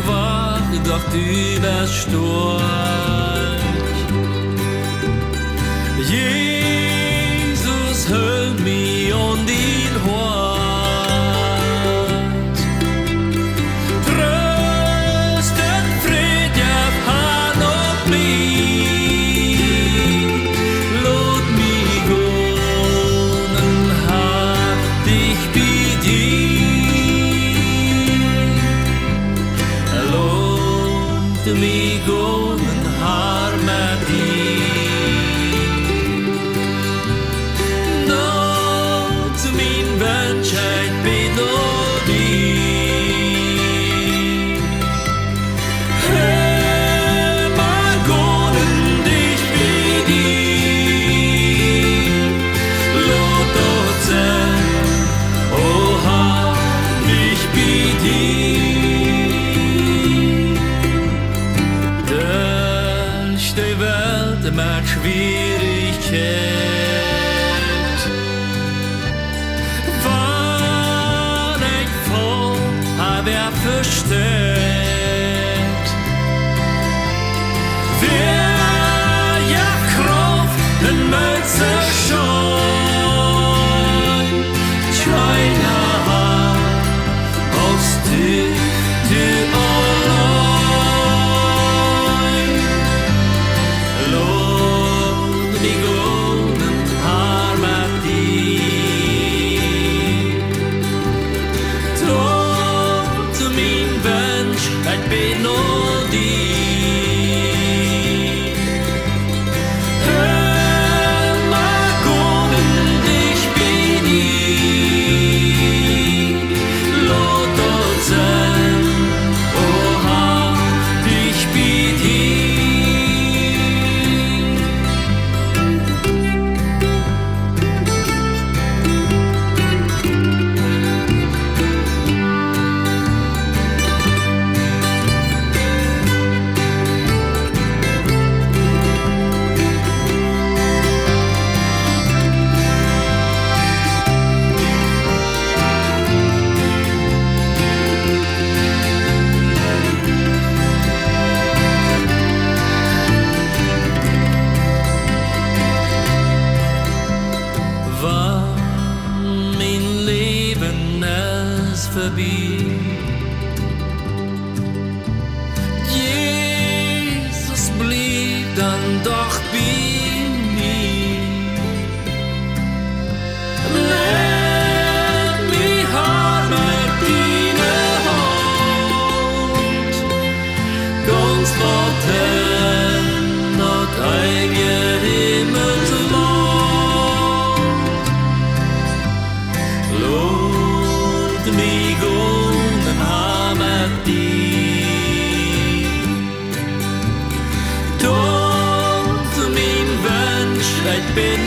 schwach, doch du wärst stark. Jesus, höll mich an dein Hort. Trösten, Fried, gib han och blieb. Låt mig gå, hab dich bei dir. Låt mig gå, har med dig. Met Schwierigkeit. Wann ich voll hab versteckt, wer ja Kraft den Mölzer schon, keiner hat aus dir, vorbei. Jesus blieb dann doch bei mir. Let me hart mit deiner Hand, ganz dorthin, dort eigen Himmelsland. Låt mig gå den här med dig. Tot min Wunsch, ich bin